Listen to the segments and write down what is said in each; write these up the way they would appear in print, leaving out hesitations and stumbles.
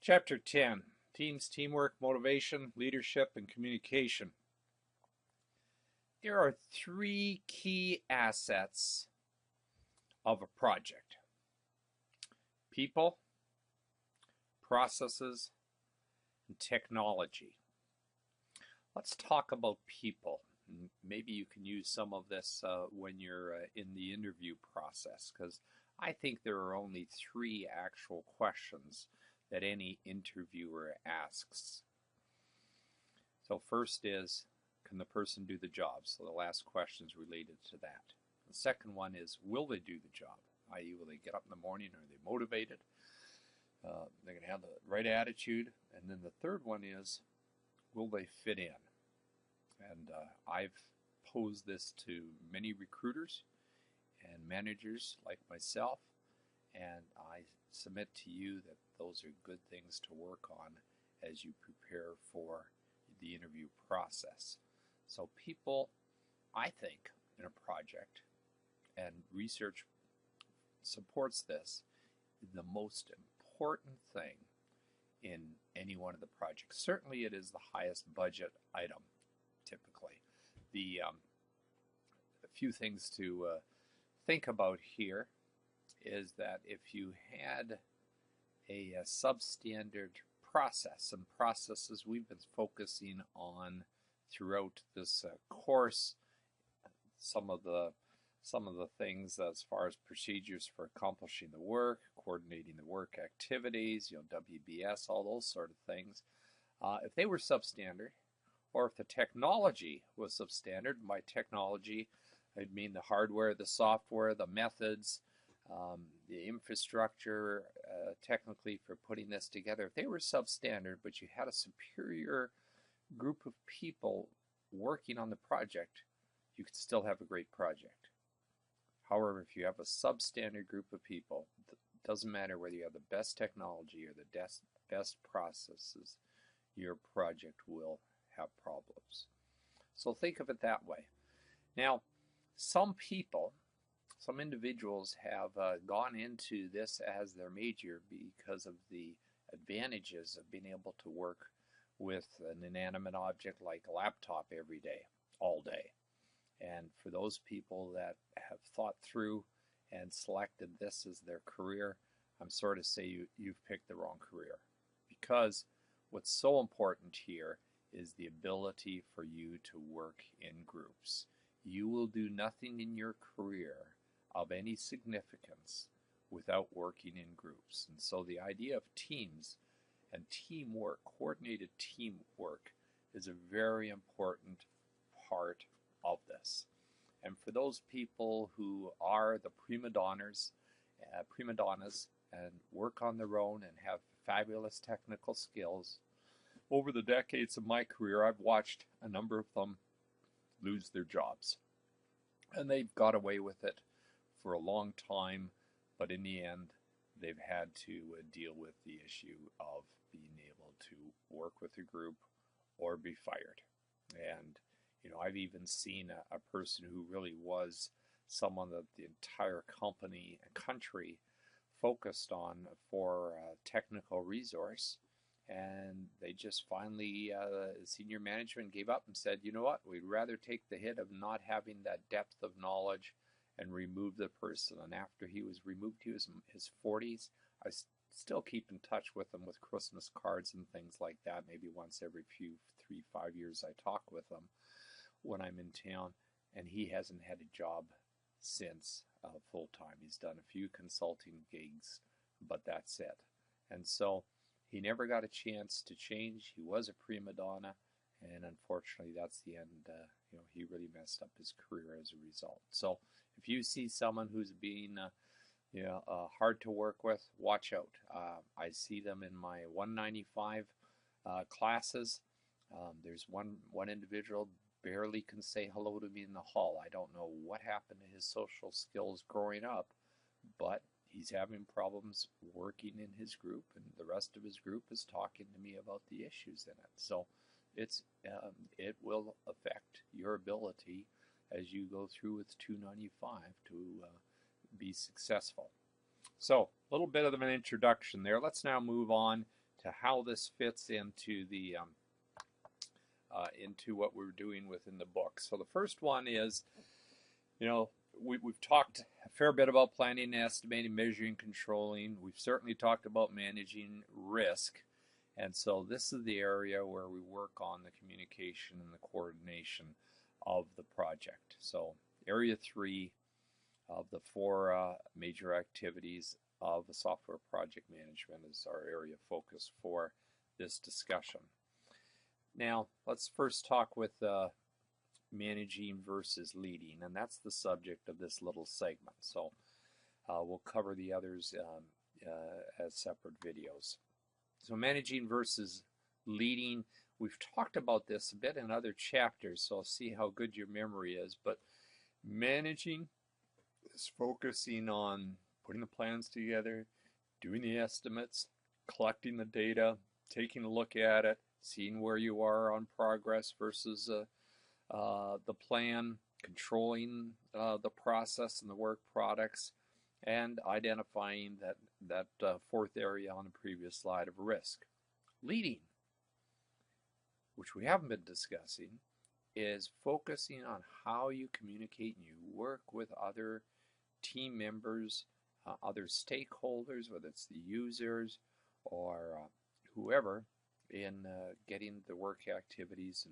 Chapter 10, Teams, Teamwork, Motivation, Leadership, and Communication. There are three key assets of a project: people, processes, and technology. Let's talk about people. Maybe you can use some of this when you're in the interview process, because I think there are only three actual questions that any interviewer asks. So first is, can the person do the job? So the last question is related to that. The second one is, will they do the job? I.e., will they get up in the morning? Are they motivated? They're going to have the right attitude. And then the third one is, will they fit in? And I've posed this to many recruiters and managers like myself, and I submit to you that those are good things to work on as you prepare for the interview process. So people, I think, in a project, and research supports this, the most important thing in any one of the projects. Certainly it is the highest budget item, typically. A few things to think about here is that if you had a substandard process, and processes we've been focusing on throughout this course, some of the things as far as procedures for accomplishing the work, coordinating the work activities, WBS, all those sort of things. If they were substandard, or if the technology was substandard, by technology I'd mean the hardware, the software, the methods, the infrastructure technically for putting this together. If they were substandard, but you had a superior group of people working on the project, you could still have a great project. However, if you have a substandard group of people, it doesn't matter whether you have the best technology or the best processes, your project will have problems. So think of it that way. Now, some individuals have gone into this as their major because of the advantages of being able to work with an inanimate object like a laptop every day, all day. And for those people that have thought through and selected this as their career, I'm sorry to say you've picked the wrong career. Because what's so important here is the ability for you to work in groups. You will do nothing in your career of any significance without working in groups. And so the idea of teams and teamwork, coordinated teamwork, is a very important part of this. And for those people who are the prima donnas and work on their own and have fabulous technical skills, over the decades of my career, I've watched a number of them lose their jobs. And they've got away with it for a long time, but in the end, they've had to deal with the issue of being able to work with a group or be fired. And I've even seen a person who really was someone that the entire company and country focused on for technical resource, and they just finally, senior management gave up and said, you know what, we'd rather take the hit of not having that depth of knowledge and remove the person. And after he was removed, he was in his 40s. I still keep in touch with him with Christmas cards and things like that. Maybe once every 3-5 years I talk with him when I'm in town, and he hasn't had a job since full-time. He's done a few consulting gigs, but that's it. And so he never got a chance to change. He was a prima donna, and unfortunately that's the end. He really messed up his career as a result. So if you see someone who's being hard to work with, watch out. I see them in my 195 classes. There's one individual barely can say hello to me in the hall. I don't know what happened to his social skills growing up, but he's having problems working in his group, and the rest of his group is talking to me about the issues in it. So it will affect your ability as you go through with 295 to be successful. So a little bit of an introduction there. Let's now move on to how this fits into the into what we're doing within the book. So the first one is, we've talked a fair bit about planning, estimating, measuring, controlling. We've certainly talked about managing risk. And so this is the area where we work on the communication and the coordination of the project. So area 3 of the 4 major activities of the software project management is our area of focus for this discussion. Now, let's first talk with managing versus leading, and that's the subject of this little segment. So we'll cover the others as separate videos. So managing versus leading, we've talked about this a bit in other chapters, so I'll see how good your memory is, but managing is focusing on putting the plans together, doing the estimates, collecting the data, taking a look at it, seeing where you are on progress versus the plan, controlling the process and the work products, and identifying that fourth area on the previous slide of risk. Leading, which we haven't been discussing, is focusing on how you communicate and you work with other team members, other stakeholders, whether it's the users or whoever, in getting the work activities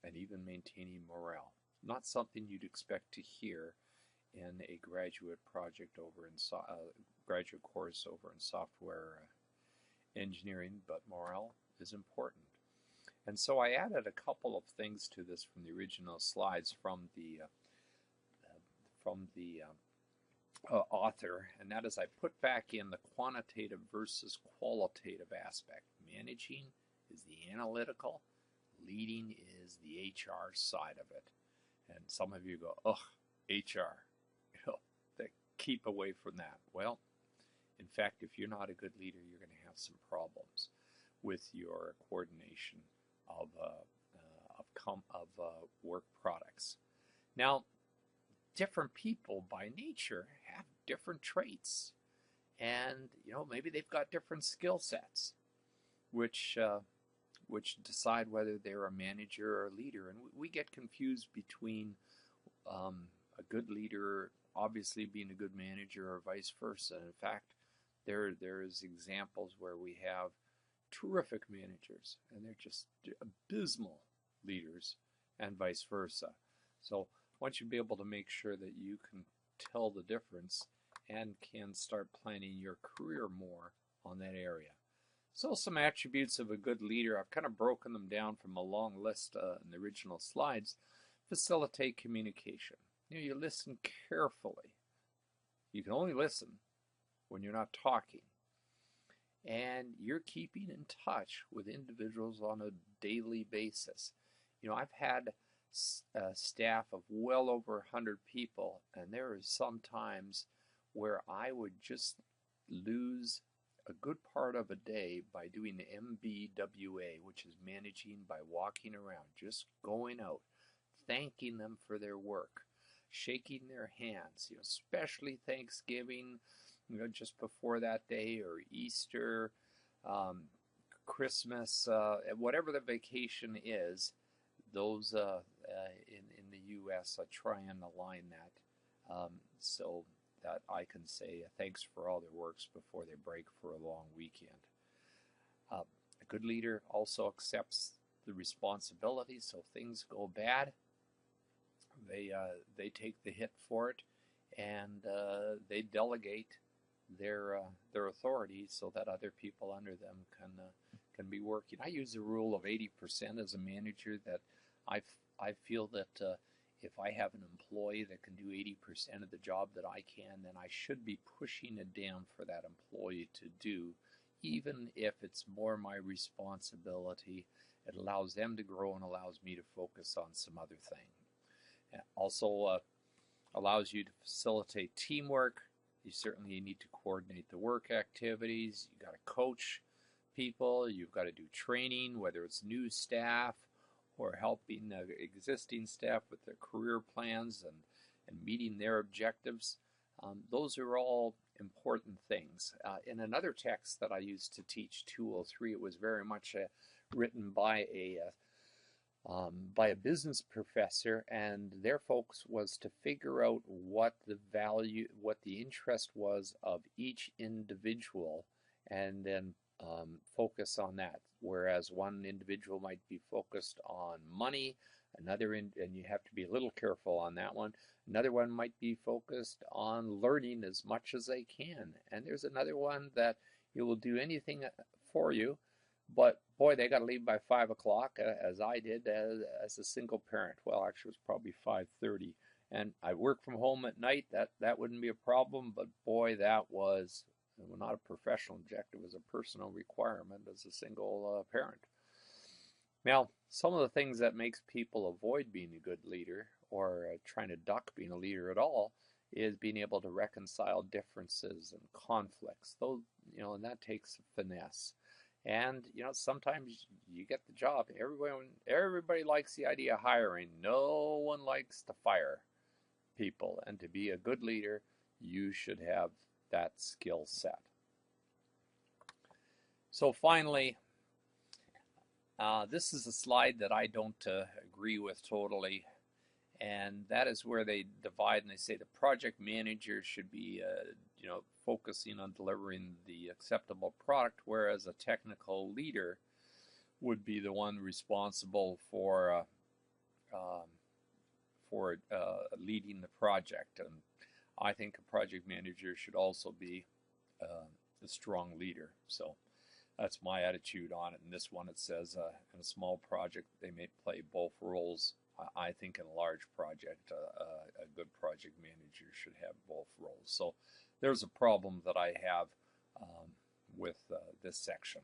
and even maintaining morale. Not something you'd expect to hear in a graduate project over in graduate course over in software engineering, but morale is important. And so I added a couple of things to this from the original slides from the author, and that is I put back in the quantitative versus qualitative aspect. Managing is the analytical, leading is the HR side of it. And some of you go, ugh, HR, keep away from that. Well, in fact, if you're not a good leader, you're going to have some problems with your coordination of work products. Now, different people by nature have different traits, and maybe they've got different skill sets, which decide whether they're a manager or a leader. And we get confused between a good leader obviously being a good manager or vice versa. In fact, there's examples where we have terrific managers and they're just abysmal leaders, and vice versa. So I want you to be able to make sure that you can tell the difference and can start planning your career more on that area. So some attributes of a good leader, I've kind of broken them down from a long list in the original slides. Facilitate communication. You listen carefully. You can only listen when you're not talking. And you're keeping in touch with individuals on a daily basis. I've had staff of well over 100 people, and there is some times where I would just lose a good part of a day by doing the MBWA, which is managing by walking around, just going out, thanking them for their work, shaking their hands, especially Thanksgiving, just before that day, or Easter, Christmas, whatever the vacation is. Those in the U.S. I try and align that so that I can say thanks for all their works before they break for a long weekend. A good leader also accepts the responsibility, so if things go bad, they take the hit for it, and they delegate their authority so that other people under them can be working. I use the rule of 80% as a manager, that I feel that if I have an employee that can do 80% of the job that I can, then I should be pushing it down for that employee to do, even if it's more my responsibility. It allows them to grow and allows me to focus on some other thing. It also allows you to facilitate teamwork. You certainly need to coordinate the work activities. You've got to coach people. You've got to do training, whether it's new staff or helping existing staff with their career plans and meeting their objectives. Those are all important things. In another text that I used to teach 203, it was very much written by a business professor, and their focus was to figure out what the interest was of each individual, and then focus on that. Whereas one individual might be focused on money, and you have to be a little careful on that one. Another one might be focused on learning as much as they can, and there's another one that you will do anything for you, but boy, they got to leave by 5 o'clock, as I did as a single parent. Well, actually, it was probably 5:30, and I work from home at night. That wouldn't be a problem, but boy, that was not a professional objective; it was a personal requirement as a single parent. Now, some of the things that makes people avoid being a good leader or trying to duck being a leader at all is being able to reconcile differences and conflicts. Those, and that takes finesse. And sometimes you get the job. Everybody likes the idea of hiring. No one likes to fire people. And to be a good leader, you should have that skill set. So finally, this is a slide that I don't agree with totally, and that is where they divide and they say the project manager should be focusing on delivering the acceptable product, whereas a technical leader would be the one responsible for leading the project. And I think a project manager should also be a strong leader. So that's my attitude on it. In this one, it says in a small project, they may play both roles. I think in a large project, a good project manager should have both roles. So there's a problem that I have with this section.